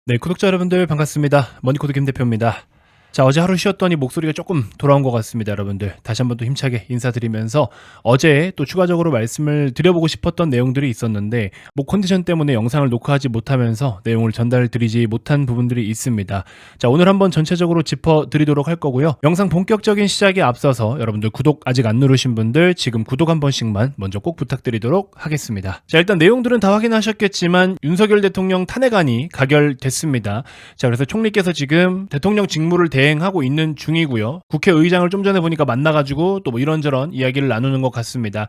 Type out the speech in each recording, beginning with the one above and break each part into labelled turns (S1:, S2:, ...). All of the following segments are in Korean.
S1: 네, 구독자 여러분들 반갑습니다. 머니코드 김 대표입니다. 자, 어제 하루 쉬었더니 목소리가 조금 돌아온 것 같습니다, 여러분들. 다시 한번 또 힘차게 인사드리면서 어제 또 추가적으로 말씀을 드려보고 싶었던 내용들이 있었는데 목 컨디션 때문에 영상을 녹화하지 못하면서 내용을 전달드리지 못한 부분들이 있습니다. 자, 오늘 한번 전체적으로 짚어드리도록 할 거고요. 영상 본격적인 시작에 앞서서 여러분들 구독 아직 안 누르신 분들 지금 구독 한 번씩만 먼저 꼭 부탁드리도록 하겠습니다. 자, 일단 내용들은 다 확인하셨겠지만 윤석열 대통령 탄핵안이 가결됐습니다. 자, 그래서 총리께서 지금 대통령 직무를 대행하고 있는 중이고요. 국회의장을 좀 전에 보니까 만나가지고 또 뭐 이런저런 이야기를 나누는 것 같습니다.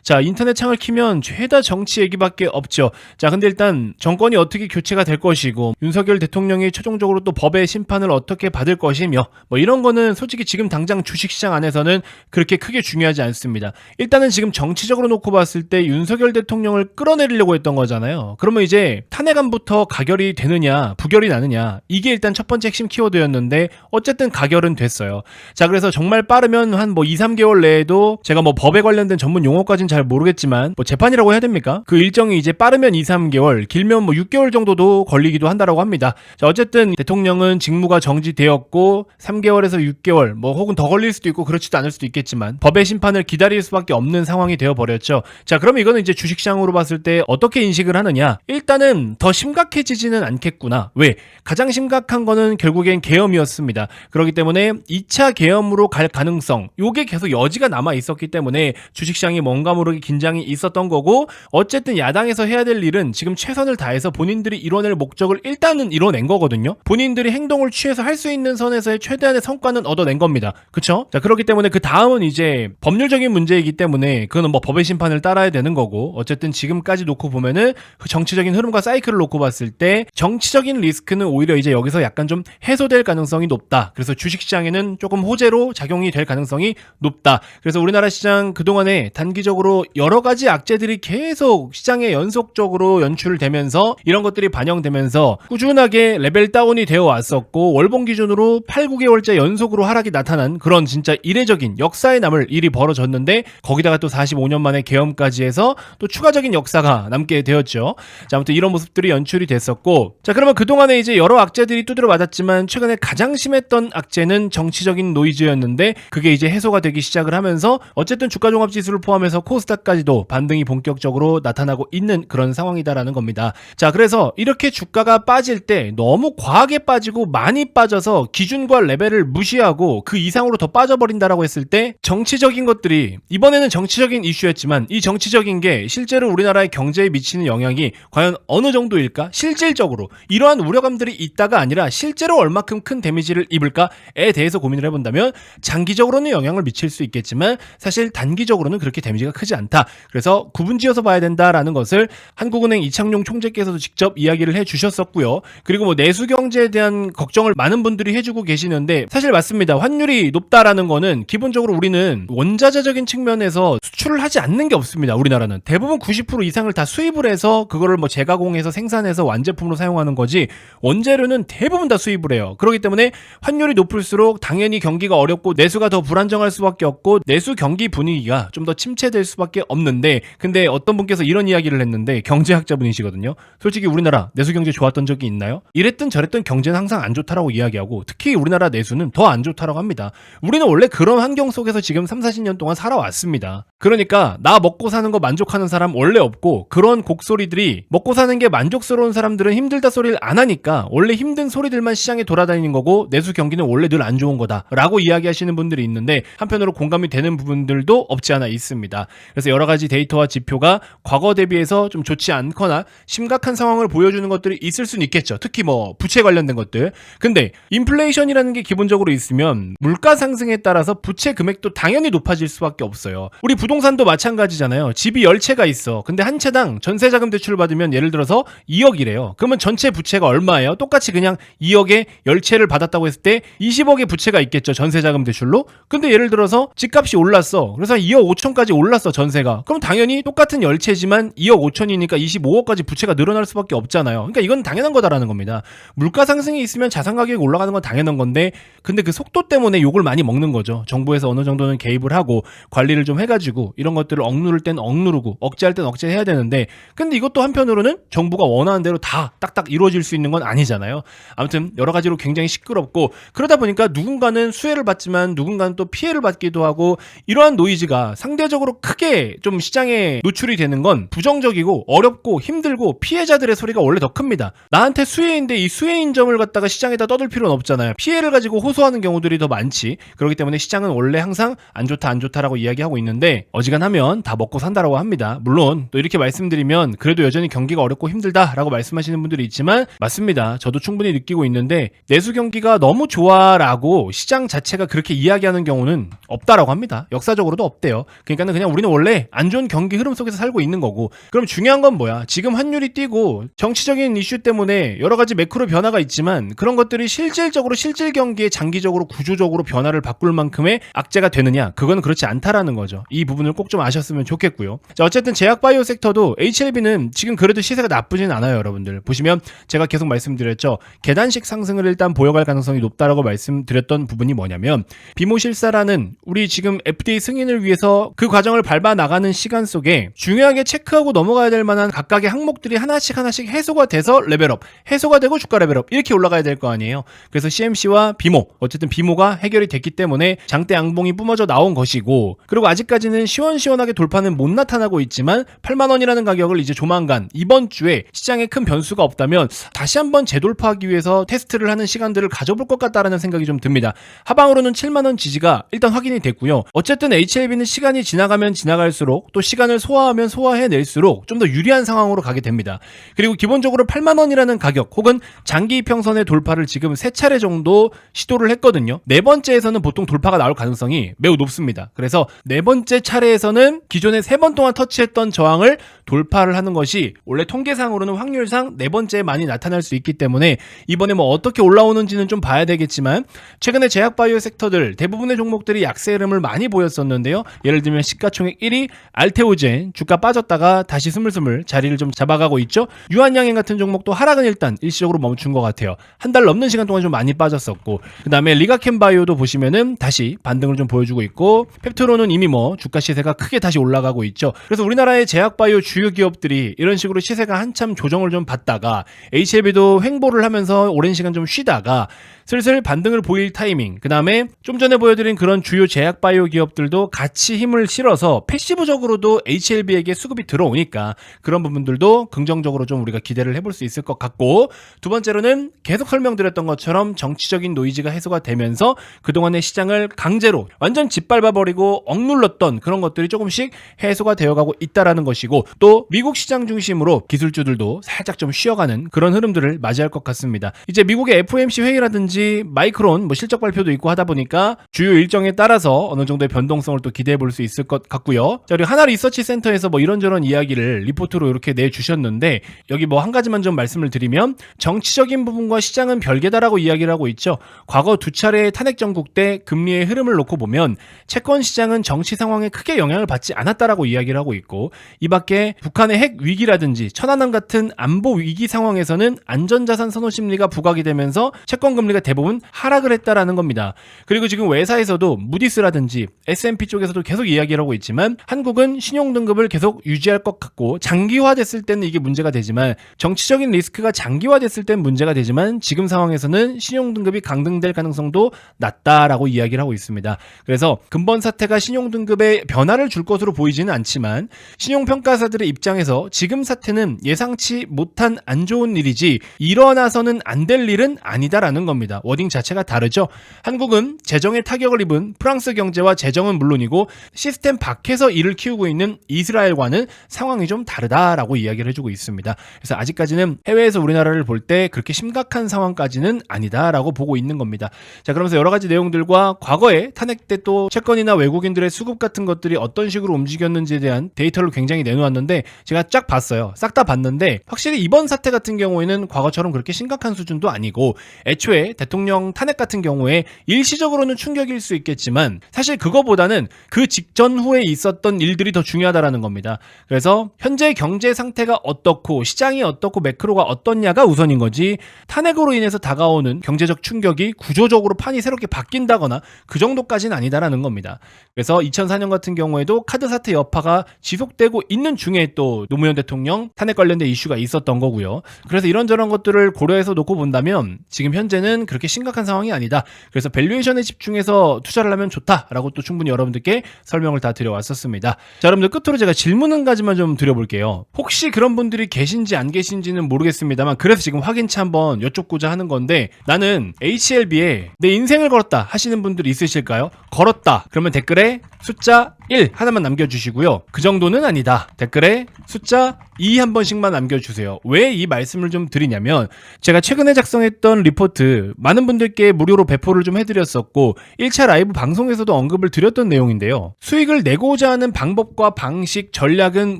S1: 자, 인터넷 창을 키면 죄다 정치 얘기밖에 없죠. 자, 근데 일단 정권이 어떻게 교체가 될 것이고 윤석열 대통령이 최종적으로 또 법의 심판을 어떻게 받을 것이며 뭐 이런 거는 솔직히 지금 당장 주식시장 안에서는 그렇게 크게 중요하지 않습니다. 일단은 지금 정치적으로 놓고 봤을 때 윤석열 대통령을 끌어내리려고 했던 거잖아요. 그러면 이제 탄핵안부터 가결이 되느냐 부결이 나느냐 이게 일단 첫 번째 핵심 키워드였는데 어쨌든 가결은 됐어요. 자, 그래서 정말 빠르면 한 뭐 2, 3개월 내에도 제가 뭐 법에 관련된 전문 용어까지는 잘 모르겠지만 뭐 재판이라고 해야 됩니까? 그 일정이 이제 빠르면 2, 3개월, 길면 뭐 6개월 정도도 걸리기도 한다라고 합니다. 자, 어쨌든 대통령은 직무가 정지되었고 3개월에서 6개월 뭐 혹은 더 걸릴 수도 있고 그렇지도 않을 수도 있겠지만 법의 심판을 기다릴 수밖에 없는 상황이 되어버렸죠. 자, 그러면 이거는 이제 주식시장으로 봤을 때 어떻게 인식을 하느냐? 일단은 더 심각해지지는 않겠구나. 왜? 가장 심각한 거는 결국엔 계엄이었습니다. 그렇기 때문에 2차 계엄으로 갈 가능성 요게 계속 여지가 남아 있었기 때문에 주식시장이 뭔가 모르게 긴장이 있었던 거고, 어쨌든 야당에서 해야 될 일은 지금 최선을 다해서 본인들이 이뤄낼 목적을 일단은 이뤄낸 거거든요. 본인들이 행동을 취해서 할 수 있는 선에서의 최대한의 성과는 얻어낸 겁니다. 그쵸? 자, 그렇기 때문에 그 다음은 이제 법률적인 문제이기 때문에 그거는 뭐 법의 심판을 따라야 되는 거고, 어쨌든 지금까지 놓고 보면은 그 정치적인 흐름과 사이클을 놓고 봤을 때 정치적인 리스크는 오히려 이제 여기서 약간 좀 해소될 가능성이 높다. 그래서 주식시장에는 조금 호재로 작용이 될 가능성이 높다. 그래서 우리나라 시장 그동안에 단기적으로 여러 가지 악재들이 계속 시장에 연속적으로 연출되면서 이런 것들이 반영되면서 꾸준하게 레벨 다운이 되어 왔었고, 월봉 기준으로 8, 9개월째 연속으로 하락이 나타난 그런 진짜 이례적인 역사에 남을 일이 벌어졌는데, 거기다가 또 45년 만에 계엄까지 해서 또 추가적인 역사가 남게 되었죠. 자, 아무튼 이런 모습들이 연출이 됐었고, 자, 그러면 그동안에 이제 여러 악재들이 두드려 맞았지만 최근에 가장 심했던 악재는 정치적인 노이즈였는데, 그게 이제 해소가 되기 시작을 하면서 어쨌든 주가종합지수를 포함해서 코스닥까지도 반등이 본격적으로 나타나고 있는 그런 상황이다라는 겁니다. 자, 그래서 이렇게 주가가 빠질 때 너무 과하게 빠지고 많이 빠져서 기준과 레벨을 무시하고 그 이상으로 더 빠져버린다라고 했을 때, 정치적인 것들이 이번에는 정치적인 이슈였지만 이 정치적인 게 실제로 우리나라의 경제에 미치는 영향이 과연 어느 정도일까? 실질적으로 이러한 우려감들이 있다가 아니라 실제로 얼마큼 큰 데미지를 입을까에 대해서 고민을 해본다면 장기적으로는 영향을 미칠 수 있겠지만 사실 단기적으로는 그렇게 데미지가 크지 않다. 그래서 구분지어서 봐야 된다라는 것을 한국은행 이창용 총재께서도 직접 이야기를 해주셨었고요. 그리고 뭐 내수 경제에 대한 걱정을 많은 분들이 해주고 계시는데, 사실 맞습니다. 환율이 높다라는 거는 기본적으로 우리는 원자재적인 측면에서 수출을 하지 않는 게 없습니다. 우리나라는 대부분 90% 이상을 다 수입을 해서 그거를 뭐 재가공해서 생산해서 완제품으로 사용하는 거지, 원재료는 대부분 다 수입을 해요. 그렇기 때문에 환율이 높을수록 당연히 경기가 어렵고 내수가 더 불안정할 수밖에 없고 내수 경기 분위기가 좀 더 침체될 수밖에 없는데, 근데 어떤 분께서 이런 이야기를 했는데, 경제학자분이시거든요. 솔직히 우리나라 내수 경제 좋았던 적이 있나요? 이랬든 저랬든 경제는 항상 안 좋다라고 이야기하고, 특히 우리나라 내수는 더 안 좋다라고 합니다. 우리는 원래 그런 환경 속에서 지금 3, 40년 동안 살아왔습니다. 그러니까 나 먹고 사는 거 만족하는 사람 원래 없고, 그런 곡소리들이 먹고 사는 게 만족스러운 사람들은 힘들다 소리를 안 하니까 원래 힘든 소리들만 시장에 돌아다니는 거고, 내수 경기는 원래 늘 안 좋은 거다 라고 이야기하시는 분들이 있는데, 한편으로 공감이 되는 부분들도 없지 않아 있습니다. 그래서 여러 가지 데이터와 지표가 과거 대비해서 좀 좋지 않거나 심각한 상황을 보여주는 것들이 있을 수는 있겠죠. 특히 뭐 부채 관련된 것들. 근데 인플레이션이라는 게 기본적으로 있으면 물가 상승에 따라서 부채 금액도 당연히 높아질 수밖에 없어요. 우리 부동산도 마찬가지잖아요. 집이 10채가 있어. 근데 한 채당 전세자금 대출을 받으면 예를 들어서 2억이래요. 그러면 전체 부채가 얼마예요? 똑같이 그냥 2억에 10채를 받았다고 했을 됐을 때 20억의 부채가 있겠죠. 전세자금 대출로. 근데 예를 들어서 집값이 올랐어. 그래서 2억 5천까지 올랐어, 전세가. 그럼 당연히 똑같은 열채지만 2억 5천이니까 25억까지 부채가 늘어날 수밖에 없잖아요. 그러니까 이건 당연한 거다라는 겁니다. 물가 상승이 있으면 자산 가격이 올라가는 건 당연한 건데, 근데 그 속도 때문에 욕을 많이 먹는 거죠. 정부에서 어느 정도는 개입을 하고 관리를 좀 해가지고 이런 것들을 억누를 땐 억누르고 억제할 땐 억제해야 되는데, 근데 이것도 한편으로는 정부가 원하는 대로 다 딱딱 이루어질 수 있는 건 아니잖아요. 아무튼 여러 가지로 굉장히 시끄럽고, 그러다 보니까 누군가는 수혜를 받지만 누군가는 또 피해를 받기도 하고, 이러한 노이즈가 상대적으로 크게 좀 시장에 노출이 되는 건 부정적이고 어렵고 힘들고, 피해자들의 소리가 원래 더 큽니다. 나한테 수혜인데 이 수혜인 점을 갖다가 시장에다 떠들 필요는 없잖아요. 피해를 가지고 호소하는 경우들이 더 많지. 그렇기 때문에 시장은 원래 항상 안 좋다 안 좋다라고 이야기하고 있는데, 어지간하면 다 먹고 산다라고 합니다. 물론 또 이렇게 말씀드리면 그래도 여전히 경기가 어렵고 힘들다라고 말씀하시는 분들이 있지만, 맞습니다. 저도 충분히 느끼고 있는데, 내수 경기가 너무 좋아라고 시장 자체가 그렇게 이야기하는 경우는 없다라고 합니다. 역사적으로도 없대요. 그러니까는 그냥 우리는 원래 안 좋은 경기 흐름 속에서 살고 있는 거고, 그럼 중요한 건 뭐야? 지금 환율이 뛰고 정치적인 이슈 때문에 여러 가지 매크로 변화가 있지만, 그런 것들이 실질적으로 실질 경기에 장기적으로 구조적으로 변화를 바꿀 만큼의 악재가 되느냐? 그건 그렇지 않다라는 거죠. 이 부분을 꼭 좀 아셨으면 좋겠고요. 자, 어쨌든 제약바이오 섹터도 HLB는 지금 그래도 시세가 나쁘진 않아요, 여러분들. 보시면 제가 계속 말씀드렸죠. 계단식 상승을 일단 보여갈 가능성이 높다라고 말씀드렸던 부분이 뭐냐면, 비모실사라는 우리 지금 FDA 승인을 위해서 그 과정을 밟아 나가는 시간 속에 중요하게 체크하고 넘어가야 될 만한 각각의 항목들이 하나씩 해소가 돼서 레벨업, 해소가 되고 주가 레벨업, 이렇게 올라가야 될 거 아니에요. 그래서 CMC와 비모, 어쨌든 비모가 해결이 됐기 때문에 장대 양봉이 뿜어져 나온 것이고, 그리고 아직까지는 시원시원하게 돌파는 못 나타나고 있지만 8만원이라는 가격을 이제 조만간 이번 주에 시장에 큰 변수가 없다면 다시 한번 재돌파하기 위해서 테스트를 하는 시간들을 가져볼 것 같다라는 생각이 좀 듭니다. 하방으로는 7만원 지지가 일단 확인이 됐고요. 어쨌든 HLB는 시간이 지나가면 지나갈수록, 또 시간을 소화하면 소화해낼수록 좀 더 유리한 상황으로 가게 됩니다. 그리고 기본적으로 8만원이라는 가격 혹은 장기 이평선의 돌파를 지금 3차례 정도 시도를 했거든요. 네 번째에서는 보통 돌파가 나올 가능성이 매우 높습니다. 그래서 네 번째 차례에서는 기존에 3번 동안 터치했던 저항을 돌파를 하는 것이 원래 통계상으로는 확률상 네 번째에 많이 나타날 수 있기 때문에, 이번에 뭐 어떻게 올라오는지는 좀 봐야 되겠지만, 최근에 제약바이오 섹터들 대부분의 종목들이 약세 흐름을 많이 보였었는데요. 예를 들면 시가총액 1위 알테오젠, 주가 빠졌다가 다시 스물스물 자리를 좀 잡아가고 있죠. 유한양행 같은 종목도 하락은 일단 일시적으로 멈춘 것 같아요. 한 달 넘는 시간 동안 좀 많이 빠졌었고, 그 다음에 리가켄바이오도 보시면은 다시 반등을 좀 보여주고 있고, 펩트로는 이미 뭐 주가 시세가 크게 다시 올라가고 있죠. 그래서 우리나라의 제약바이오 주요 기업들이 이런 식으로 시세가 한참 조정을 좀 받다가, HLB도 횡보를 하면서 오랜 시간 좀 쉬다가 슬슬 반등을 보일 타이밍, 그 다음에 좀 전에 보여드린 그런 주요 제약바이오 기업들도 같이 힘을 실어서 패시브적으로도 HLB에게 수급이 들어오니까 그런 부분들도 긍정적으로 좀 우리가 기대를 해볼 수 있을 것 같고, 두 번째로는 계속 설명드렸던 것처럼 정치적인 노이즈가 해소가 되면서 그동안의 시장을 강제로 완전 짓밟아버리고 억눌렀던 그런 것들이 조금씩 해소가 되어가고 있다라는 것이고, 또 미국 시장 중심으로 기술주들도 살짝 좀 쉬어가는 그런 흐름들을 맞이할 것 같습니다. 이제 미국의 FOMC 회의라든지 마이크론 뭐 실적 발표도 있고 하다 보니까 주요 일정에 따라서 어느 정도의 변동성을 또 기대해 볼 수 있을 것 같고요. 자, 그리고 하나 리서치 센터에서 뭐 이런저런 이야기를 리포트로 이렇게 내주셨는데, 여기 뭐 한 가지만 좀 말씀을 드리면, 정치적인 부분과 시장은 별개다라고 이야기를 하고 있죠. 과거 두 차례의 탄핵 정국 때 금리의 흐름을 놓고 보면 채권 시장은 정치 상황에 크게 영향을 받지 않았다라고 이야기를 하고 있고, 이 밖에 북한의 핵 위기라든지 천안함 같은 안보 위기 상황에서는 안전자산 선호 심리가 부각이 되면서 채권 금리가 대부분 하락을 했다라는 겁니다. 그리고 지금 외사에서도 무디스라든지 S&P 쪽에서도 계속 이야기를 하고 있지만, 한국은 신용등급을 계속 유지할 것 같고, 장기화됐을 때는 이게 문제가 되지만, 정치적인 리스크가 장기화됐을 땐 문제가 되지만, 지금 상황에서는 신용등급이 강등될 가능성도 낮다라고 이야기를 하고 있습니다. 그래서 근본 사태가 신용등급에 변화를 줄 것으로 보이지는 않지만, 신용평가사들의 입장에서 지금 사태는 예상치 못한 안 좋은 일이지 일어나서는 안 될 일은 아니다라는 겁니다. 워딩 자체가 다르죠. 한국은 재정에 타격을 입은 프랑스 경제와 재정은 물론이고 시스템 밖에서 일을 키우고 있는 이스라엘과는 상황이 좀 다르다라고 이야기를 해주고 있습니다. 그래서 아직까지는 해외에서 우리나라를 볼 때 그렇게 심각한 상황까지는 아니다라고 보고 있는 겁니다. 자, 그러면서 여러 가지 내용들과 과거에 탄핵 때 또 채권이나 외국인들의 수급 같은 것들이 어떤 식으로 움직였는지에 대한 데이터를 굉장히 내놓았는데, 제가 쫙 봤어요. 싹 다 봤는데 확실히 이번 사태 같은 경우에는 과거처럼 그렇게 심각한 수준도 아니고, 애초에 대통령 탄핵 같은 경우에 일시적으로는 충격일 수 있겠지만 사실 그거보다는 그 직전 후에 있었던 일들이 더 중요하다라는 겁니다. 그래서 현재 경제 상태가 어떻고 시장이 어떻고 매크로가 어떻냐가 우선인 거지 탄핵으로 인해서 다가오는 경제적 충격이 구조적으로 판이 새롭게 바뀐다거나 그 정도까지는 아니다라는 겁니다. 그래서 2004년 같은 경우에도 카드 사태 여파가 지속되고 있는 중에 또 노무현 대통령 탄핵 관련된 이슈가 있었던 거고요. 그래서 이런저런 것들을 고려해서 놓고 본다면 지금 현재는 그렇게 심각한 상황이 아니다. 그래서 밸류에이션에 집중해서 투자를 하면 좋다라고 또 충분히 여러분들께 설명을 다 드려왔었습니다. 자, 여러분들 끝으로 제가 질문 한 가지만 좀 드려볼게요. 혹시 그런 분들이 계신지 안 계신지는 모르겠습니다만 그래서 지금 확인차 한번 여쭙고자 하는 건데 나는 HLB에 내 인생을 걸었다 하시는 분들이 있으실까요? 걸었다. 그러면 댓글에 숫자 1 하나만 남겨주시고요. 그 정도는 아니다. 댓글에 숫자 2 한 번씩만 남겨주세요. 왜 이 말씀을 좀 드리냐면 제가 최근에 작성했던 리포트 많은 분들께 무료로 배포를 좀 해드렸었고 1차 라이브 방송에서도 언급을 드렸던 내용인데요. 수익을 내고자 하는 방법과 방식, 전략은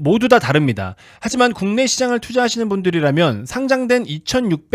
S1: 모두 다 다릅니다. 하지만 국내 시장을 투자하시는 분들이라면 상장된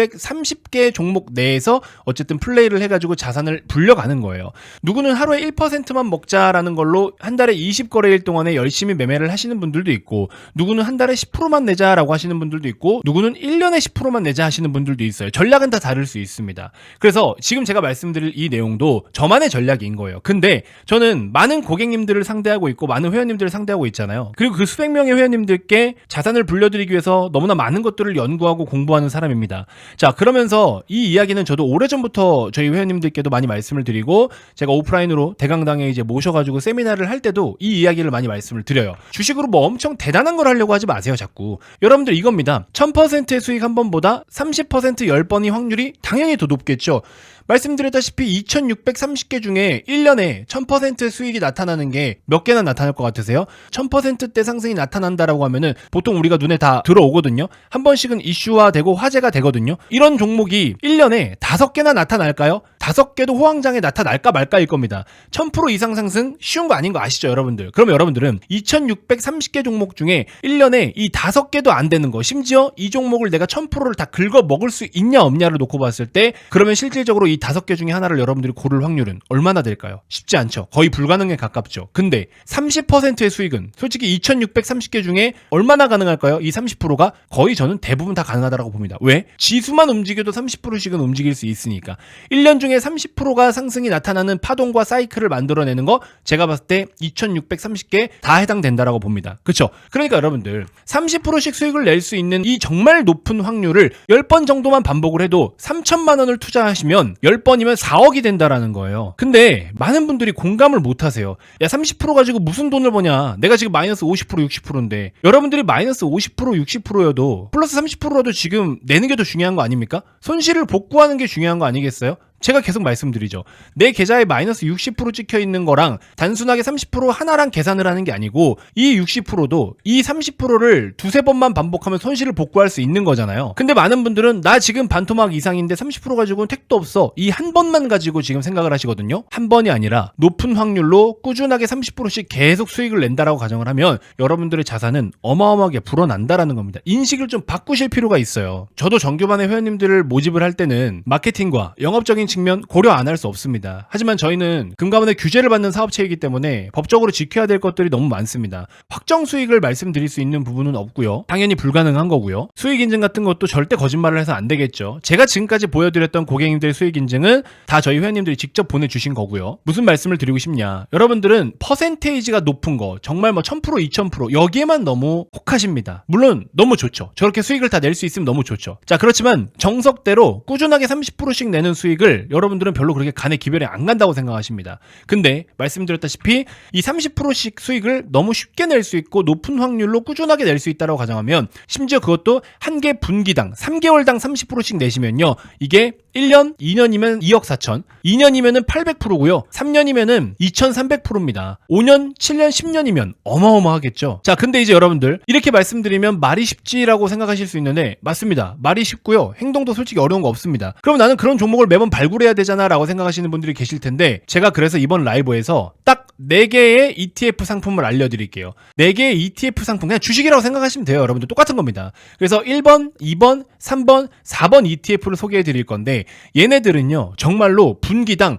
S1: 2630개 종목 내에서 어쨌든 플레이를 해가지고 자산을 불려가는 거예요. 누구는 하루에 1%만 먹자라는 걸로 한 달에 20거래일 동안에 열심히 매매를 하시는 분들도 있고 누구는 한 달에 10%만 내자라고 하시는 분들도 있고 누구는 1년에 10%만 내자 하시는 분들도 있어요. 전략은 다 다를 수 있습니다. 그래서 지금 제가 말씀드릴 이 내용도 저만의 전략인 거예요. 근데 저는 많은 고객님들을 상대하고 있고 많은 회원님들을 상대하고 있잖아요. 그리고 그 수백 명의 회원님들께 자산을 불려드리기 위해서 너무나 많은 것들을 연구하고 공부하는 사람입니다. 자, 그러면서 이 이야기는 저도 오래전부터 저희 회원님들께도 많이 말씀을 드리고 제가 오프라인으로 대강당에 이제 모셔가지고 세미나를 할 때도 이 이야기를 많이 말씀을 드려요. 주식으로 뭐 엄청 대단한 걸 하려고 하지 마세요, 자꾸. 여러분들 이겁니다. 1000%의 수익 한 번보다 30% 10번이 확률이 당연히 더 높겠죠. 말씀드렸다시피 2630개 중에 1년에 1000%의 수익이 나타나는 게 몇 개나 나타날 것 같으세요? 1000%대 상승이 나타난다라고 하면은 보통 우리가 눈에 다 들어오거든요. 한 번씩은 이슈화되고 화제가 되거든요. 이런 종목이 1년에 5개나 나타날까요? 5개도 호황장에 나타날까 말까일 겁니다. 1000% 이상 상승 쉬운 거 아닌 거 아시죠, 여러분들? 그럼 여러분들은 2630개 종목 중에 1년에 이 5개도 안 되는 거, 심지어 이 종목을 내가 1000%를 다 긁어 먹을 수 있냐 없냐를 놓고 봤을 때 그러면 실질적으로 이 5개 중에 하나를 여러분들이 고를 확률은 얼마나 될까요? 쉽지 않죠. 거의 불가능에 가깝죠. 근데 30%의 수익은 솔직히 2630개 중에 얼마나 가능할까요? 이 30%가 거의 저는 대부분 다 가능하다고 봅니다. 왜? 지수만 움직여도 30%씩은 움직일 수 있으니까. 1년 중에 30%가 상승이 나타나는 파동과 사이클을 만들어내는 거 제가 봤을 때 2630개 다 해당된다라고 봅니다. 그렇죠? 그러니까 여러분들 30%씩 수익을 낼 수 있는 이 정말 높은 확률을 10번 정도만 반복을 해도 3천만 원을 투자하시면 10번이면 4억이 된다라는 거예요. 근데 많은 분들이 공감을 못 하세요. 야, 30% 가지고 무슨 돈을 버냐? 내가 지금 마이너스 50% 60%인데 여러분들이 마이너스 50% 60%여도 플러스 30%라도 지금 내는 게 더 중요한 거 아닙니까? 손실을 복구하는 게 중요한 거 아니겠어요? 제가 계속 말씀드리죠. 내 계좌에 마이너스 60% 찍혀 있는 거랑 단순하게 30% 하나랑 계산을 하는 게 아니고 이 60%도 이 30%를 두세 번만 반복하면 손실을 복구할 수 있는 거잖아요. 근데 많은 분들은 나 지금 반토막 이상인데 30% 가지고는 택도 없어. 이 한 번만 가지고 지금 생각을 하시거든요. 한 번이 아니라 높은 확률로 꾸준하게 30%씩 계속 수익을 낸다라고 가정을 하면 여러분들의 자산은 어마어마하게 불어난다라는 겁니다. 인식을 좀 바꾸실 필요가 있어요. 저도 정규반의 회원님들을 모집을 할 때는 마케팅과 영업적인 측면 고려 안 할 수 없습니다. 하지만 저희는 금감원의 규제를 받는 사업체이기 때문에 법적으로 지켜야 될 것들이 너무 많습니다. 확정 수익을 말씀드릴 수 있는 부분은 없고요. 당연히 불가능한 거고요. 수익 인증 같은 것도 절대 거짓말을 해서 안 되겠죠. 제가 지금까지 보여드렸던 고객님들의 수익 인증은 다 저희 회원님들이 직접 보내주신 거고요. 무슨 말씀을 드리고 싶냐? 여러분들은 퍼센테이지가 높은 거 정말 뭐 1000% 2000% 여기에만 너무 혹하십니다. 물론 너무 좋죠. 저렇게 수익을 다 낼 수 있으면 너무 좋죠. 자, 그렇지만 정석대로 꾸준하게 30%씩 내는 수익을 여러분들은 별로 그렇게 간에 기별이 안 간다고 생각하십니다. 근데 말씀드렸다시피 이 30%씩 수익을 너무 쉽게 낼 수 있고 높은 확률로 꾸준하게 낼 수 있다고 가정하면 심지어 그것도 한 개 분기당 3개월당 30%씩 내시면요. 이게 1년, 2년이면 2억 4천, 2년이면은 800%고요. 3년이면은 2300%입니다. 5년, 7년, 10년이면 어마어마하겠죠. 자, 근데 이제 여러분들 이렇게 말씀드리면 말이 쉽지라고 생각하실 수 있는데 맞습니다. 말이 쉽고요. 행동도 솔직히 어려운 거 없습니다. 그럼 나는 그런 종목을 매번 발굴해야 되잖아 라고 생각하시는 분들이 계실 텐데 제가 그래서 이번 라이브에서 딱 4개의 ETF 상품을 알려드릴게요. 4개의 ETF 상품 그냥 주식이라고 생각하시면 돼요. 여러분들 똑같은 겁니다. 그래서 1번, 2번, 3번, 4번 ETF를 소개해 드릴 건데 얘네들은요 정말로 분기당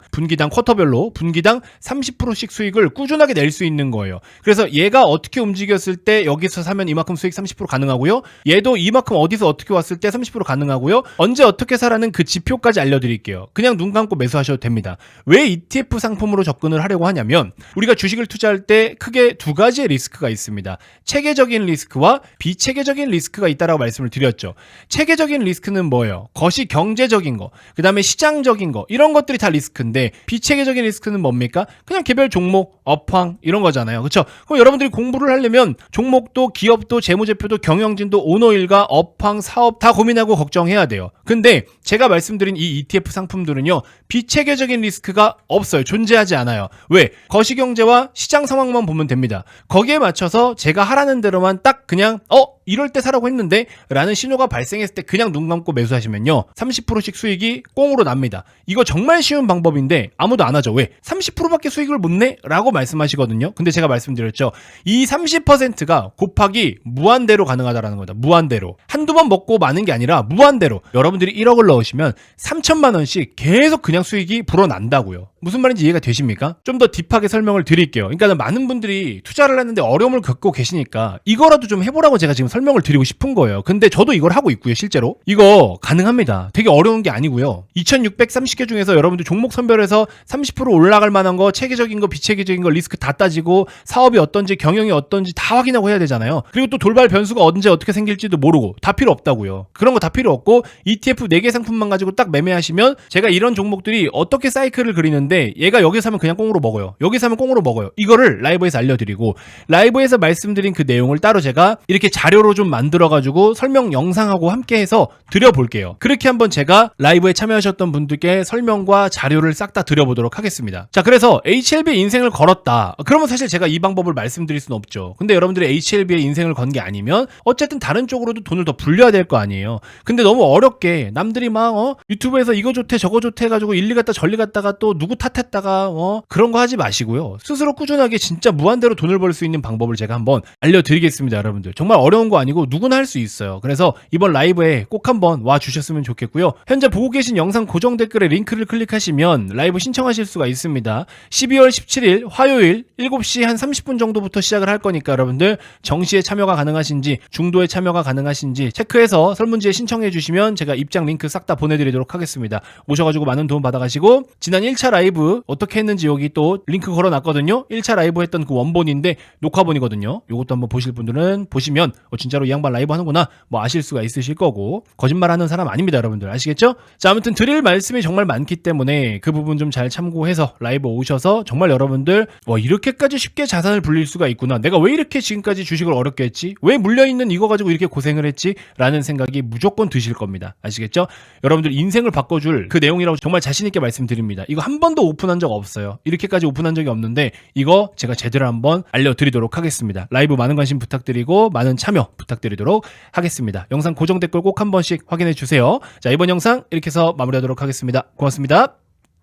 S1: 쿼터별로 분기당 30%씩 수익을 꾸준하게 낼 수 있는 거예요. 그래서 얘가 어떻게 움직였을 때 여기서 사면 이만큼 수익 30% 가능하고요. 얘도 이만큼 어디서 어떻게 왔을 때 30% 가능하고요. 언제 어떻게 사라는 그 지표까지 알려드릴게요. 그냥 눈 감고 매수하셔도 됩니다. 왜 ETF 상품으로 접근을 하려고 하냐면 우리가 주식을 투자할 때 크게 두 가지의 리스크가 있습니다. 체계적인 리스크와 비체계적인 리스크가 있다라고 말씀을 드렸죠. 체계적인 리스크는 뭐예요? 거시 경제적인 거, 그 다음에 시장적인 거 이런 것들이 다 리스크인데 비체계적인 리스크는 뭡니까? 그냥 개별 종목, 업황 이런 거잖아요. 그렇죠? 그럼 여러분들이 공부를 하려면 종목도 기업도 재무제표도 경영진도 오너일과 업황, 사업 다 고민하고 걱정해야 돼요. 근데 제가 말씀드린 이 ETF 상품들은요 비체계적인 리스크가 없어요. 존재하지 않아요. 왜? 거시경제와 시장 상황만 보면 됩니다. 거기에 맞춰서 제가 하라는 대로만 딱 그냥 이럴 때 사라고 했는데 라는 신호가 발생했을 때 그냥 눈 감고 매수하시면요 30%씩 수익이 꽁으로 납니다. 이거 정말 쉬운 방법인데 아무도 안 하죠. 왜? 30%밖에 수익을 못 내? 라고 말씀하시거든요. 근데 제가 말씀드렸죠. 이 30%가 곱하기 무한대로 가능하다라는 겁니다. 무한대로. 한두 번 먹고 마는 게 아니라 무한대로. 여러분들이 1억을 넣으시면 3천만 원씩 계속 그냥 수익이 불어난다고요. 무슨 말인지 이해가 되십니까? 좀 더 딥하게 설명을 드릴게요. 그러니까 많은 분들이 투자를 했는데 어려움을 겪고 계시니까 이거라도 좀 해보라고 제가 지금 설명을 드리고 싶은 거예요. 근데 저도 이걸 하고 있고요. 실제로 이거 가능합니다. 되게 어려운 게 아니고요. 2630개 중에서 여러분들 종목 선별해서 30% 올라갈 만한 거, 체계적인 거, 비체계적인 거 리스크 다 따지고 사업이 어떤지 경영이 어떤지 다 확인하고 해야 되잖아요. 그리고 또 돌발 변수가 언제 어떻게 생길지도 모르고 다 필요 없다고요. 그런 거 다 필요 없고 ETF 4개 상품만 가지고 딱 매매하시면 제가 이런 종목들이 어떻게 사이클을 그리는데 얘가 여기 사면 그냥 꽁으로 먹어요. 여기 사면 꽁으로 먹어요. 이거를 라이브에서 알려드리고 라이브에서 말씀드린 그 내용을 따로 제가 이렇게 자료로 좀 만들어가지고 설명 영상하고 함께 해서 드려볼게요. 그렇게 한번 제가 라이브에 참여하셨던 분들께 설명과 자료를 싹 다 드려보도록 하겠습니다. 자, 그래서 HLB 인생을 걸었다. 그러면 사실 제가 이 방법을 말씀드릴 수는 없죠. 근데 여러분들이 HLB의 인생을 건 게 아니면 어쨌든 다른 쪽으로도 돈을 더 불려야 될 거 아니에요. 근데 너무 어렵게 남들이 막 유튜브에서 이거 좋대 저거 좋대 해가지고 일리 갔다 저리 갔다가 또 누구 탓했다가 그런 거 하지 마시고요. 스스로 꾸준하게 진짜 무한대로 돈을 벌 수 있는 방법을 제가 한번 알려드리겠습니다. 여러분들 정말 어려운 거 아니고 누구나 할 수 있어요. 그래서 이번 라이브에 꼭 한번 와 주셨으면 좋겠고요. 현재 보고 계신 영상 고정 댓글에 링크를 클릭하시면 라이브 신청하실 수가 있습니다. 12월 17일 화요일 7시 한 30분 정도부터 시작을 할 거니까 여러분들 정시에 참여가 가능하신지 중도에 참여가 가능하신지 체크해서 설문지에 신청해 주시면 제가 입장 링크 싹 다 보내드리도록 하겠습니다. 오셔가지고 많은 도움 받아가시고 지난 1차 라이브 어떻게 했는지 여기 또 링크 걸어놨거든요. 1차 라이브 했던 그 원본인데 녹화본이거든요. 요것도 한번 보실 분들은 보시면 진짜로 이 양반 라이브 하는구나 아실 수가 있으실 거고 거짓말하는 사람 아닙니다. 여러분들 아시겠죠? 자, 아무튼 드릴 말씀이 정말 많기 때문에 그 부분 좀 잘 참고해서 라이브 오셔서 정말 여러분들 이렇게까지 쉽게 자산을 불릴 수가 있구나, 내가 왜 이렇게 지금까지 주식을 어렵게 했지, 왜 물려있는 이거 가지고 이렇게 고생을 했지 라는 생각이 무조건 드실 겁니다. 아시겠죠? 여러분들 인생을 바꿔줄 그 내용이라고 정말 자신있게 말씀드립니다. 이거 한 번도 오픈한 적 없어요. 이렇게까지 오픈한 적이 없는데 이거 제가 제대로 한번 알려드리도록 하겠습니다. 라이브 많은 관심 부탁드리고 많은 참여 부탁드리도록 하겠습니다. 영상 고정 댓글 꼭 한 번씩 확인해 주세요. 자, 이번 영상 이렇게 해서 마무리하도록 하겠습니다. 고맙습니다.